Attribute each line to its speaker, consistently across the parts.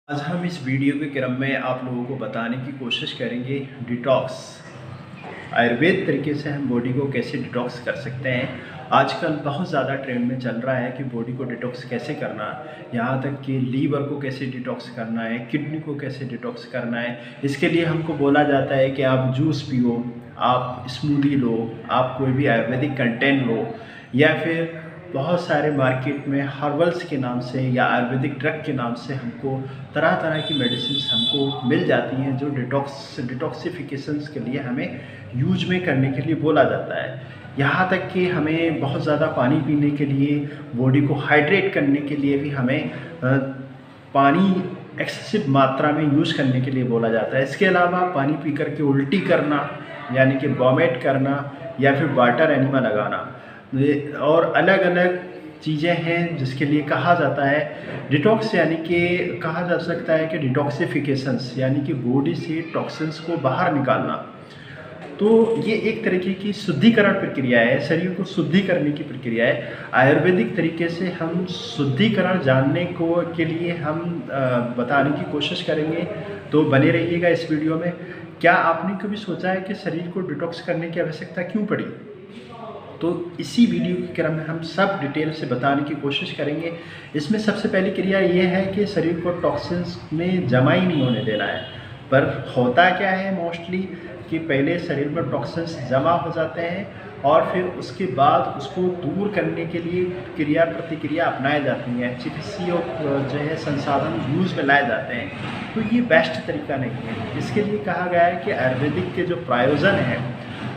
Speaker 1: आज हम इस वीडियो के क्रम में आप लोगों को बताने की कोशिश करेंगे डिटॉक्स। आयुर्वेद तरीके से हम बॉडी को कैसे डिटॉक्स कर सकते हैं। आजकल बहुत ज़्यादा ट्रेंड में चल रहा है कि बॉडी को डिटॉक्स कैसे करना है, यहाँ तक कि लीवर को कैसे डिटॉक्स करना है, किडनी को कैसे डिटॉक्स करना है। इसके लिए हमको बोला जाता है कि आप जूस पियो, आप स्मूदी लो, आप कोई भी आयुर्वेदिक कंटेंट लो, या फिर बहुत सारे मार्केट में हर्बल्स के नाम से या आयुर्वेदिक ड्रग के नाम से हमको तरह तरह की मेडिसिन हमको मिल जाती हैं जो डिटॉक्सिफिकेशंस के लिए हमें यूज में करने के लिए बोला जाता है। यहाँ तक कि हमें बहुत ज़्यादा पानी पीने के लिए, बॉडी को हाइड्रेट करने के लिए भी हमें पानी एक्सेसिव मात्रा में यूज़ करने के लिए बोला जाता है। इसके अलावा पानी पी करके उल्टी करना यानी कि वॉमिट करना या फिर वाटर एनिमा लगाना और अलग अलग चीज़ें हैं जिसके लिए कहा जाता है डिटॉक्स, यानी कि कहा जा सकता है कि डिटॉक्सिफिकेशंस यानी कि बॉडी से टॉक्सिन्स को बाहर निकालना। तो ये एक तरीके की शुद्धिकरण प्रक्रिया है, शरीर को शुद्धि करने की प्रक्रिया है। आयुर्वेदिक तरीके से हम शुद्धिकरण जानने को के लिए हम बताने की कोशिश करेंगे, तो बने रहिएगा इस वीडियो में। क्या आपने कभी सोचा है कि शरीर को डिटॉक्स करने की आवश्यकता क्यों पड़ी? तो इसी वीडियो के क्रम में हम सब डिटेल से बताने की कोशिश करेंगे। इसमें सबसे पहली क्रिया ये है कि शरीर को टॉक्सिन्स में जमा ही नहीं होने देना है। पर होता क्या है मोस्टली कि पहले शरीर में टॉक्सिन्स जमा हो जाते हैं और फिर उसके बाद उसको दूर करने के लिए क्रिया प्रतिक्रिया अपनाई जाती हैं, चिकित्सीय जो है संसाधन यूज़ में लाए जाते हैं। तो ये बेस्ट तरीका नहीं है। इसके लिए कहा गया है कि आयुर्वेदिक के जो प्रायोजन है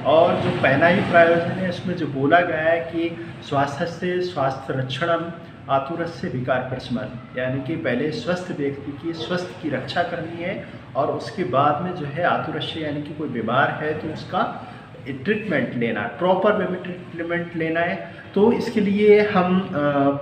Speaker 1: और जो पहला ही प्रायोजन है इसमें जो बोला गया है कि स्वास्थ्य से स्वास्थ्य रक्षणम आतुरस्य विकार प्रशमन, यानी कि पहले स्वस्थ व्यक्ति की स्वास्थ्य की रक्षा करनी है और उसके बाद में जो है आतुरस्य यानी कि कोई बीमार है तो उसका ट्रीटमेंट लेना है, प्रॉपर वे में ट्रीटमेंट लेना है। तो इसके लिए हम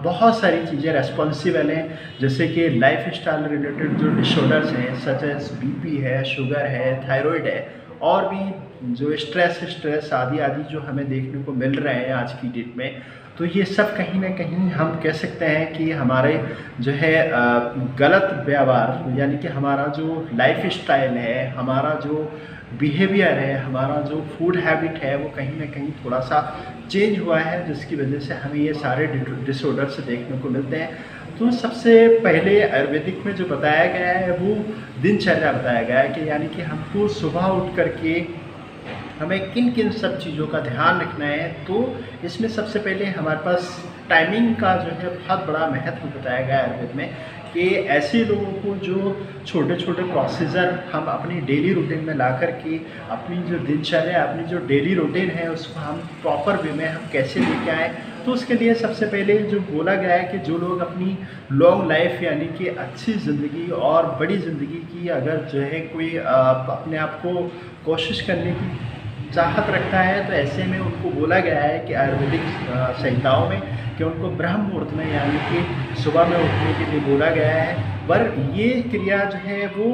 Speaker 1: बहुत सारी चीज़ें रेस्पॉन्सिबल हैं, जैसे कि लाइफ स्टाइल रिलेटेड जो डिसऑर्डर्स हैं सच एज बीपी है, शुगर है, थायराइड है, और भी जो स्ट्रेस आदि आदि जो हमें देखने को मिल रहे हैं आज की डेट में। तो ये सब कहीं ना कहीं हम कह सकते हैं कि हमारे जो है गलत व्यवहार यानी कि हमारा जो लाइफ स्टाइल है, हमारा जो बिहेवियर है, हमारा जो फूड हैबिट है वो कहीं ना कहीं थोड़ा सा चेंज हुआ है, जिसकी वजह से हमें ये सारे डिसऑर्डर्स देखने को मिलते हैं। तो सबसे पहले आयुर्वेदिक में जो बताया गया है वो दिनचर्या बताया गया है कि यानी कि हमको सुबह उठ करके हमें किन किन सब चीज़ों का ध्यान रखना है। तो इसमें सबसे पहले हमारे पास टाइमिंग का जो है बहुत बड़ा महत्व बताया गया है आयुर्वेद में कि ऐसे लोगों को जो छोटे छोटे प्रोसीजर हम अपनी डेली रूटीन में ला कर के अपनी जो दिनचर्या, अपनी जो डेली रूटीन है उसको हम प्रॉपर वे में हम कैसे लेके आएँ। तो उसके लिए सबसे पहले जो बोला गया है कि जो लोग अपनी लॉन्ग लाइफ यानी कि अच्छी ज़िंदगी और बड़ी ज़िंदगी की अगर जो है कोई अपने आप को कोशिश करने की चाहत रखता है, तो ऐसे में उनको बोला गया है कि आयुर्वेदिक संहिताओं में कि उनको ब्रह्म मुहूर्त में यानी कि सुबह में उठने के लिए बोला गया है। पर ये क्रिया जो है वो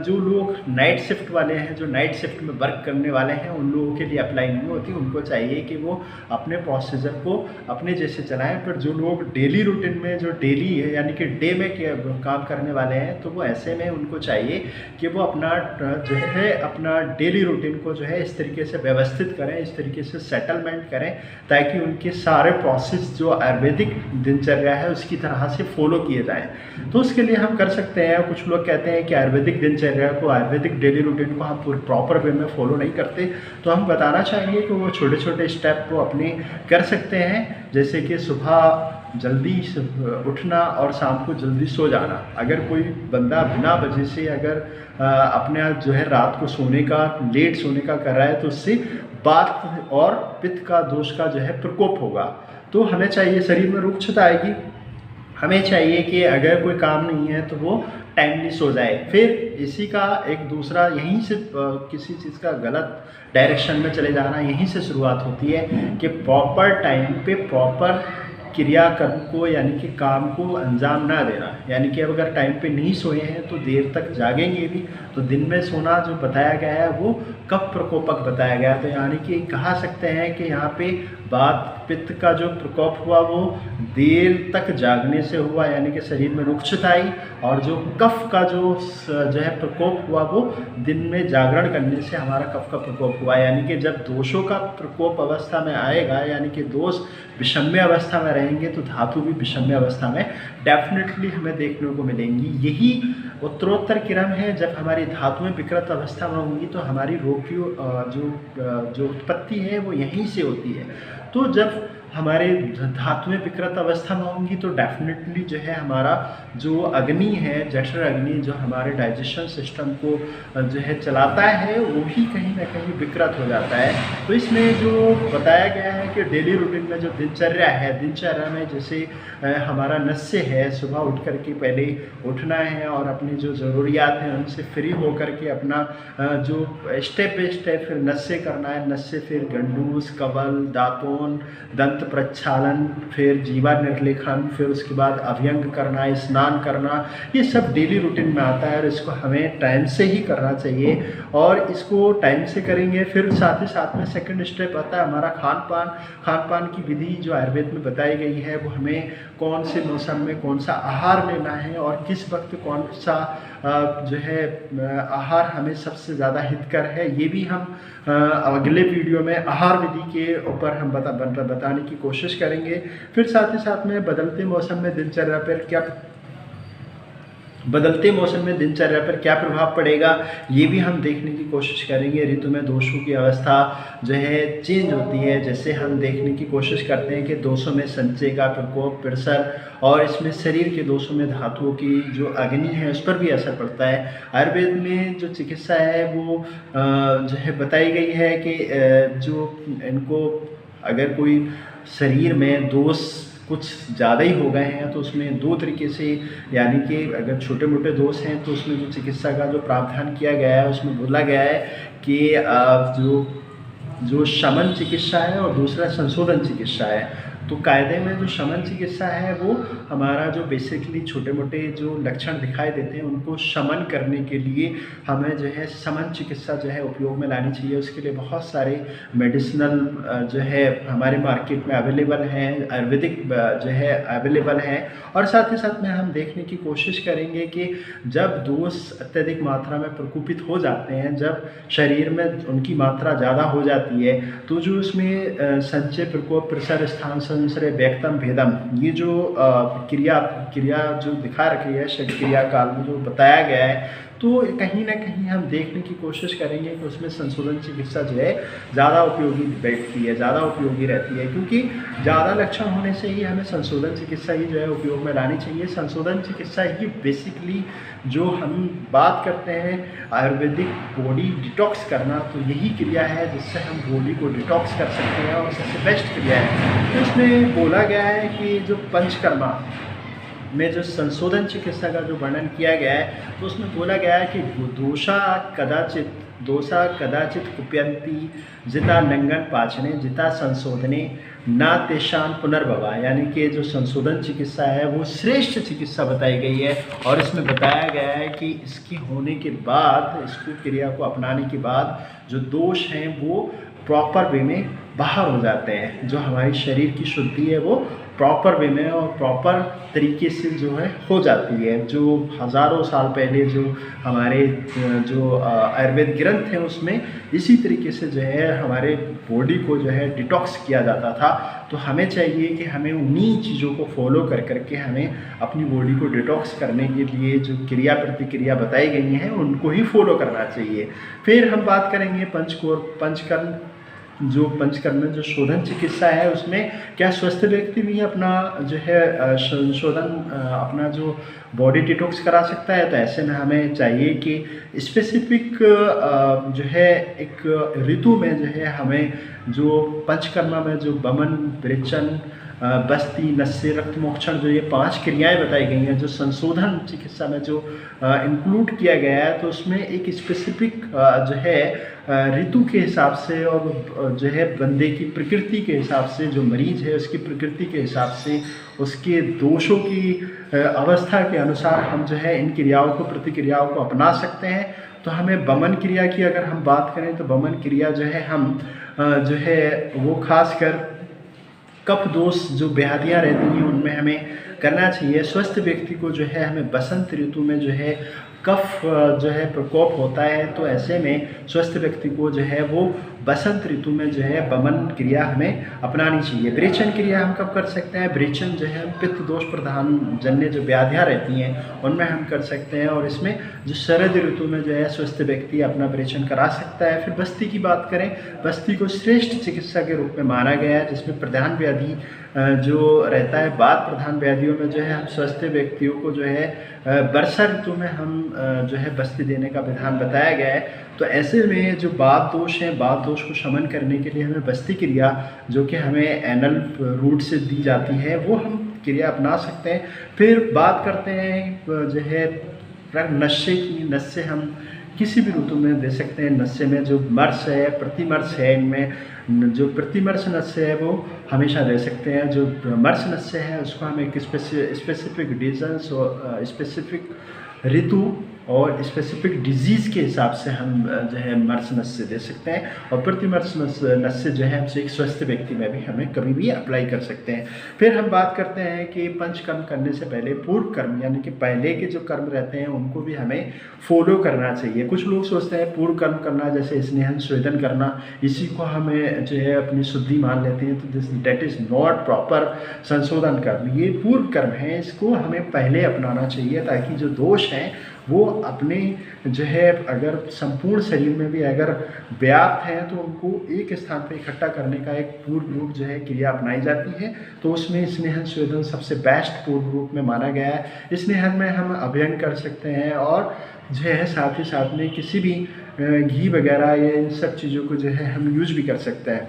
Speaker 1: जो लोग नाइट शिफ्ट वाले हैं, जो नाइट शिफ्ट में वर्क करने वाले हैं, उन लोगों के लिए अप्लाई नहीं होती। उनको चाहिए कि वो अपने प्रोसीजर को अपने जैसे चलाएं। पर जो लोग डेली रूटीन में जो डेली है यानी कि डे में काम करने वाले हैं, तो वो ऐसे में उनको चाहिए कि वो अपना जो है अपना डेली रूटीन को जो है इस तरीके से व्यवस्थित करें, इस तरीके से सेटलमेंट करें ताकि उनके सारे प्रोसेस जो आयुर्वेदिक दिनचर्या है उसकी तरह से फॉलो किए जाएँ। तो उसके लिए हम कर सकते हैं। कुछ लोग कहते हैं कि आयुर्वेदिक दिनचर्या को, आयुर्वेदिक डेली रूटीन को हम पूरे प्रॉपर वे में फॉलो नहीं करते, तो हम बताना चाहेंगे कि वो छोटे छोटे स्टेप को अपने कर सकते हैं, जैसे कि सुबह जल्दी उठना और शाम को जल्दी सो जाना। अगर कोई बंदा बिना वजह से अगर अपने जो है रात को सोने का, लेट सोने का कर रहा है, तो उससे वात और पित्त का दोष का जो है प्रकोप होगा। तो हमें चाहिए, शरीर में रुक्षता आएगी। हमें चाहिए कि अगर कोई काम नहीं है तो वो टाइमली सो जाए। फिर इसी का एक दूसरा, यहीं से किसी चीज़ का गलत डायरेक्शन में चले जाना यहीं से शुरुआत होती है कि प्रॉपर टाइम पे प्रॉपर क्रियाकर्म को यानी कि काम को अंजाम ना देना, यानी कि अब अगर टाइम पे नहीं सोए हैं तो देर तक जागेंगे भी। तो दिन में सोना जो बताया गया है वो कफ प्रकोपक बताया गया है। तो यानी कि कहा सकते हैं कि यहाँ पे वात पित्त का जो प्रकोप हुआ वो देर तक जागने से हुआ, यानी कि शरीर में रुक्षता आई। और जो कफ का जो है प्रकोप हुआ वो दिन में जागरण करने से हमारा कफ का प्रकोप हुआ। यानी कि जब दोषों का प्रकोप अवस्था में आएगा, यानी कि दोष विषम्य अवस्था में रहेंगे, तो धातु भी विषम्य अवस्था में डेफिनेटली हमें देखने को मिलेंगी। यही उत्तरोत्तर क्रम है। जब हमारी धातुएं विकृत अवस्था में होंगी तो हमारी रोग की जो उत्पत्ति है वो यहीं से होती है। तो जब हमारे धातुएं विकृत अवस्था में होंगी तो डेफिनेटली जो है हमारा जो अग्नि है, जठर अग्नि, जो हमारे डाइजेशन सिस्टम को जो है चलाता है, वो भी कहीं ना कहीं विकृत हो जाता है। तो इसमें जो बताया गया है कि डेली रूटीन में जो दिनचर्या है, दिनचर्या में जैसे हमारा नस्य है, सुबह उठ कर के पहले उठना है और अपनी जो ज़रूरियात हैं उनसे फ्री होकर के अपना जो स्टेप बाई स्टेप फिर नस्य करना है। नस्य फिर गंडूस, कवल, दातून, दंत प्रक्षालन, फिर जीवा निर्लेखन, फिर उसके बाद अभ्यंग करना, स्नान करना, ये सब डेली रूटीन में आता है और इसको हमें टाइम से ही करना चाहिए। और इसको टाइम से करेंगे। फिर साथ ही साथ में सेकंड स्टेप आता है हमारा खान पान की विधि जो आयुर्वेद में बताई गई है, वो हमें कौन से मौसम में कौन सा आहार लेना है और किस वक्त कौन सा जो है आहार हमें सबसे ज़्यादा हितकर है, ये भी हम अगले वीडियो में आहार विधि के ऊपर हम बताने की कोशिश करेंगे। फिर साथ ही साथ में बदलते मौसम में दिनचर्या पर क्या प्रभाव पड़ेगा, ये भी हम देखने की कोशिश करेंगे। ऋतु में दोषों की अवस्था जो है चेंज होती है। जैसे हम देखने की कोशिश करते हैं कि दोषों में संचय का प्रकोप, पिरसर, और इसमें शरीर के दोषों में धातुओं की जो अग्नि है उस पर भी असर पड़ता है। आयुर्वेद में जो चिकित्सा है वो जो है बताई गई है कि जो इनको अगर कोई शरीर में दोष कुछ ज़्यादा ही हो गए हैं तो उसमें दो तरीके से, यानी कि अगर छोटे मोटे दोष हैं तो उसमें जो चिकित्सा का जो प्रावधान किया गया है उसमें बोला गया है कि जो शमन चिकित्सा है और दूसरा संशोधन चिकित्सा है। तो कायदे में जो शमन चिकित्सा है वो हमारा जो बेसिकली छोटे मोटे जो लक्षण दिखाई देते हैं उनको शमन करने के लिए हमें जो है शमन चिकित्सा जो है उपयोग में लानी चाहिए। उसके लिए बहुत सारे मेडिसिनल जो है हमारे मार्केट में अवेलेबल हैं, आयुर्वेदिक जो है अवेलेबल हैं। और साथ ही साथ में हम देखने की कोशिश करेंगे कि जब दोष अत्यधिक मात्रा में प्रकोपित हो जाते हैं, जब शरीर में उनकी मात्रा ज़्यादा हो जाती है, तो जो उसमें संचय, प्रकोप, प्रसर, स्थान, संश्रय, व्यक्तम, भेदम, ये जो क्रिया जो दिखा रखी है षट क्रिया काल में जो बताया गया है, तो कहीं ना कहीं हम देखने की कोशिश करेंगे कि उसमें संशोधन चिकित्सा जो है ज़्यादा उपयोगी बैठती है, ज़्यादा उपयोगी रहती है। क्योंकि ज़्यादा लक्षण होने से ही हमें संशोधन चिकित्सा ही जो है उपयोग में लानी चाहिए। संशोधन चिकित्सा ही बेसिकली जो हम बात करते हैं आयुर्वेदिक बॉडी डिटॉक्स करना, तो यही क्रिया है जिससे हम बॉडी को डिटॉक्स कर सकते हैं और सबसे बेस्ट क्रिया है। तो इसमें बोला गया है कि जो पंचकर्मा में जो संशोधन चिकित्सा का जो वर्णन किया गया है तो उसमें बोला गया है कि दोषा कदाचित कुप्यंती जिता लंघन पाचने जिता संशोधने ना तेषां पुनर्भवा, यानी कि जो संशोधन चिकित्सा है वो श्रेष्ठ चिकित्सा बताई गई है। और इसमें बताया गया है कि इसकी होने के बाद, इसको क्रिया को अपनाने के बाद जो दोष हैं वो प्रॉपर वे में बाहर हो जाते हैं। जो हमारी शरीर की शुद्धि है वो प्रॉपर वे में और प्रॉपर तरीके से जो है हो जाती है। जो हज़ारों साल पहले जो हमारे जो आयुर्वेद ग्रंथ हैं उसमें इसी तरीके से जो है हमारे बॉडी को जो है डिटॉक्स किया जाता था। तो हमें चाहिए कि हमें उन्हीं चीज़ों को फॉलो कर करके हमें अपनी बॉडी को डिटॉक्स करने के लिए जो क्रिया प्रतिक्रिया बताई गई हैं उनको ही फॉलो करना चाहिए। फिर हम बात करेंगे पंचकर्म जो शोधन चिकित्सा है उसमें क्या स्वस्थ व्यक्ति भी अपना जो है संशोधन अपना जो बॉडी डिटॉक्स करा सकता है। तो ऐसे में हमें चाहिए कि स्पेसिफिक जो है एक ऋतु में जो है हमें जो पंचकर्मा में जो बमन, विरेचन, बस्ती, नस्य, रक्त मोक्षण, जो ये 5 क्रियाएं बताई गई हैं, जो संशोधन चिकित्सा में जो इंक्लूड किया गया है, तो उसमें एक स्पेसिफिक जो है ऋतु के हिसाब से और जो है बंदे की प्रकृति के हिसाब से, जो मरीज है उसकी प्रकृति के हिसाब से, उसके दोषों की अवस्था के अनुसार हम जो है इन क्रियाओं को, प्रतिक्रियाओं को अपना सकते हैं। तो हमें बमन क्रिया की अगर हम बात करें तो बमन क्रिया जो है हम जो है वो खासकर कफ दोष जो व्याधियाँ रहती हैं उनमें हमें करना चाहिए। स्वस्थ व्यक्ति को जो है हमें बसंत ऋतु में जो है कफ जो है प्रकोप होता है, तो ऐसे में स्वस्थ व्यक्ति को जो है वो बसंत ऋतु में जो है बमन क्रिया हमें अपनानी चाहिए। विरेचन क्रिया हम कब कर सकते हैं? विरेचन जो है पित्त दोष प्रधान जन्य जो व्याधियाँ रहती हैं उनमें हम कर सकते हैं, और इसमें जो शरद ऋतु में जो है स्वस्थ व्यक्ति अपना विरेचन करा सकता है। फिर बस्ती की बात करें, बस्ती को श्रेष्ठ चिकित्सा के रूप में माना गया है, जिसमें प्रधान व्याधि जो रहता है, बात प्रधान व्याधियों में जो है हम स्वस्थ व्यक्तियों को जो है वर्षा ऋतु में हम जो है बस्ती देने का विधान बताया गया है। तो ऐसे में जो बात दोष हैं, बात दोष को शमन करने के लिए हमें बस्ती क्रिया जो कि हमें एनल रूट से दी जाती है वो हम क्रिया अपना सकते हैं। फिर बात करते हैं जो है नशे की। नशे हम किसी भी ऋतु में दे सकते हैं। नशे में जो मर्श है, प्रतिमर्श है, इनमें जो प्रतिमर्श नशे है वो हमेशा दे सकते हैं। जो मर्श नशे है उसको हम एक स्पेसिफिक डिजीज और स्पेसिफिक ऋतु और स्पेसिफिक डिजीज़ के हिसाब से हम जो है मर्श नशे दे सकते हैं, और प्रतिमर्श नशे जो है हमसे एक स्वस्थ व्यक्ति में भी हमें कभी भी अप्लाई कर सकते हैं। फिर हम बात करते हैं कि पंचकर्म करने से पहले पूर्व कर्म, यानी कि पहले के जो कर्म रहते हैं उनको भी हमें फॉलो करना चाहिए। कुछ लोग सोचते हैं पूर्व कर्म करना जैसे स्नेहन स्वेदन करना, इसी को हमें जो है अपनी शुद्धि मान लेते हैं, तो दैट इज़ नॉट प्रॉपर संशोधन कर्म। ये पूर्व कर्म है, इसको हमें पहले अपनाना चाहिए ताकि जो दोष हैं वो अपने जो है अगर संपूर्ण शरीर में भी अगर व्याप्त हैं तो उनको एक स्थान पर इकट्ठा करने का एक पूर्व रूप जो है क्रिया अपनाई जाती है। तो उसमें स्नेहन स्वेदन सबसे बेस्ट पूर्व रूप में माना गया है। स्नेहन में हम अभियान कर सकते हैं, और जो है साथ ही साथ में किसी भी घी वगैरह या इन सब चीज़ों को जो है हम यूज भी कर सकते हैं।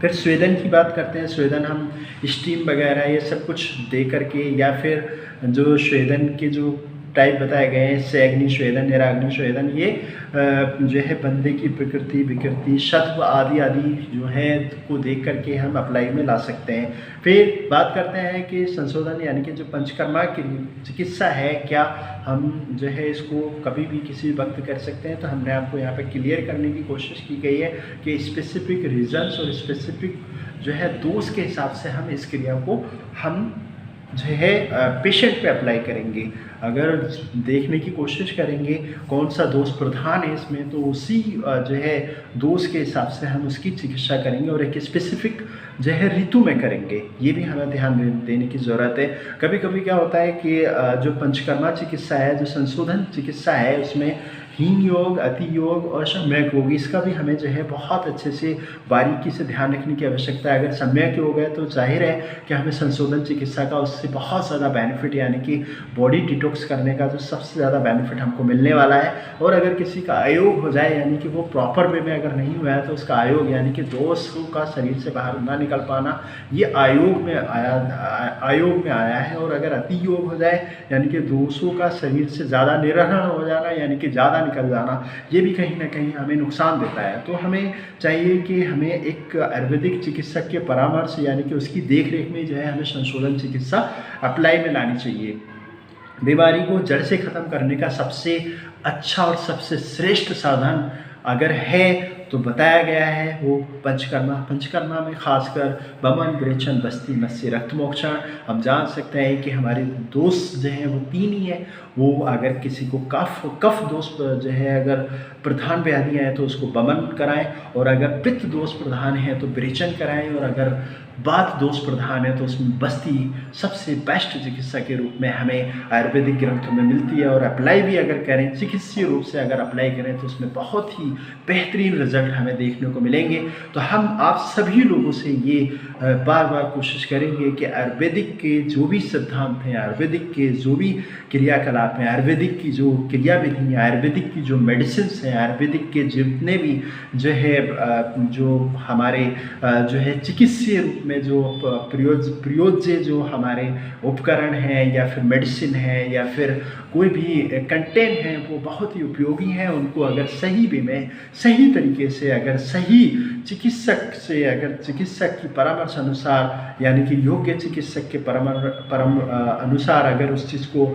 Speaker 1: फिर स्वेदन की बात करते हैं। स्वेदन हम स्टीम वगैरह ये सब कुछ दे करके, या फिर जो स्वेदन के जो टाइप बताए गए हैं, सैग्नि स्वेदन, निराग्नि स्वेदन, ये जो है बंदे की प्रकृति, विकृति, सत्व आदि आदि जो है को देख करके हम अप्लाई में ला सकते हैं। फिर बात करते हैं कि संशोधन यानी कि जो पंचकर्मा की चिकित्सा है, क्या हम जो है इसको कभी भी किसी वक्त कर सकते हैं? तो हमने आपको यहाँ पे क्लियर करने की कोशिश की गई है कि स्पेसिफिक रीजन्स और स्पेसिफिक जो है दोष के हिसाब से हम इस क्रिया को हम जो है पेशेंट पे अप्लाई करेंगे। अगर देखने की कोशिश करेंगे कौन सा दोष प्रधान है इसमें, तो उसी जो है दोष के हिसाब से हम उसकी चिकित्सा करेंगे और एक स्पेसिफिक जो है ऋतु में करेंगे। ये भी हमें ध्यान देने की ज़रूरत है। कभी कभी क्या होता है कि जो पंचकर्मा चिकित्सा है, जो संशोधन चिकित्सा है, उसमें हीन योग, अति योग और सम्यक योग, इसका भी हमें जो है बहुत अच्छे से बारीकी से ध्यान रखने की आवश्यकता है। अगर सम्यक योग है तो जाहिर है कि हमें संशोधन चिकित्सा का उससे बहुत ज़्यादा बेनिफिट, यानी कि बॉडी डिटॉक्स करने का जो सबसे ज़्यादा बेनिफिट हमको मिलने वाला है। और अगर किसी का अयोग हो जाए, यानी कि वो प्रॉपर वे में अगर नहीं हुआ है, तो उसका अयोग यानी कि दोषों का शरीर से बाहर ना निकल पाना, ये आयोग में आया है। और अगर अति योग हो जाए यानी कि दोषों का शरीर से ज़्यादा निर्वहन हो जाना, यानी कि ज़्यादा निकल जाना, ये भी कहीं ना कहीं हमें नुकसान देता है। तो हमें चाहिए कि हमें एक आयुर्वेदिक चिकित्सक के परामर्श यानी कि उसकी देख रेख में जो है हमें संशोधन चिकित्सा अप्लाई में लानी चाहिए। बीमारी को जड़ से ख़त्म करने का सबसे अच्छा और सबसे श्रेष्ठ साधन अगर है तो बताया गया है वो पंचकर्मा। पंचकर्मा में खासकर बमन, विरेचन, बस्ती, नस्य, रक्त मोक्षण। हम जान सकते हैं कि हमारे दोष जो हैं वो 3 ही है। वो अगर किसी को कफ दोष जो है अगर प्रधान व्याधियाँ हैं तो उसको बमन कराएं, और अगर पित्त दोष प्रधान है तो विरेचन कराएं, और अगर वात दोष प्रधान है तो उसमें बस्ती सबसे बेस्ट चिकित्सा के रूप में हमें आयुर्वेदिक ग्रंथों में मिलती है। और अप्लाई भी अगर करें, चिकित्सीय रूप से अगर अप्लाई करें तो उसमें बहुत ही बेहतरीन रिजल्ट रिज़ल्ट हमें देखने को मिलेंगे। तो हम आप सभी लोगों से ये बार बार कोशिश करेंगे कि आयुर्वेदिक के जो भी सिद्धांत हैं, आयुर्वेदिक के जो भी क्रियाकलाप हैं, आयुर्वेदिक की जो क्रियाविधि हैं, आयुर्वेदिक की जो मेडिसिन्स हैं, आयुर्वेदिक के जितने भी जो है जो हमारे जो है चिकित्सीय रूप में जो प्रयोज्य जो हमारे उपकरण हैं या फिर मेडिसिन है या फिर कोई भी कंटेंट हैं, वो बहुत ही उपयोगी हैं। उनको अगर सही वे में सही तरीके से अगर सही चिकित्सक से अगर चिकित्सक की परामर्श अनुसार यानी कि योग्य चिकित्सक के अनुसार अगर उस चीज़ को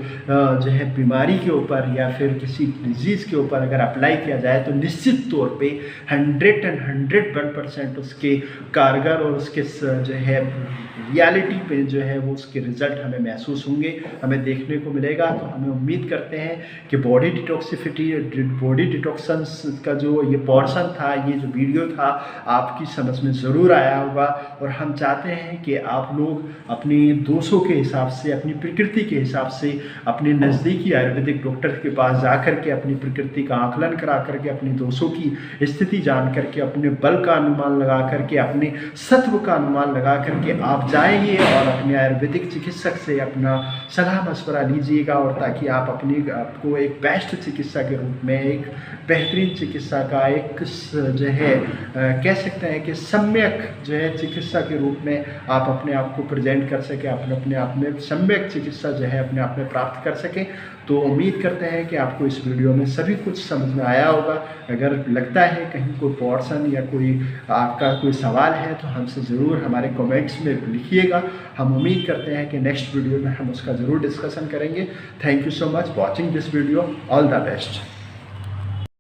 Speaker 1: जो है बीमारी के ऊपर या फिर किसी डिजीज़ के ऊपर अगर अप्लाई किया जाए तो निश्चित तौर पे 101% उसके कारगर और उसके जो है रियलिटी पे जो है वो उसके रिज़ल्ट हमें महसूस होंगे, हमें देखने को मिलेगा। तो हमें उम्मीद करते हैं कि बॉडी डिटॉक्सन्स का जो ये पोर्शन था, ये जो वीडियो था, आपकी समझ में ज़रूर आया होगा। और हम चाहते हैं कि आप लोग अपने दोषों के हिसाब से, अपनी प्रकृति के हिसाब से अपने नज़दीकी आयुर्वेदिक डॉक्टर के पास जा कर के अपनी प्रकृति का आकलन करा करके, अपने दोषों की स्थिति जान करके, अपने बल का अनुमान लगा करके, अपने सत्व का अनुमान लगा करके आप जाइए और अपने आयुर्वेदिक चिकित्सक से अपना सलाह मशवरा लीजिएगा। और ताकि आप आपको एक बेस्ट चिकित्सा के रूप में, एक बेहतरीन चिकित्सा का एक जो है कह सकते हैं कि सम्यक जो है चिकित्सा के रूप में आप अपने आप को प्रेजेंट कर सकें, अपने आप में सम्यक चिकित्सा जो है अपने आप में प्राप्त कर सकें। तो उम्मीद करते हैं कि आपको इस वीडियो में सभी कुछ समझ में आया होगा। अगर लगता है कहीं कोई पोर्शन या कोई आपका कोई सवाल है तो हमसे ज़रूर हमारे कमेंट्स में लिखिएगा। हम उम्मीद करते हैं कि नेक्स्ट वीडियो में हम उसका ज़रूर डिस्कशन करेंगे। Thank you so much watching this video. All the best.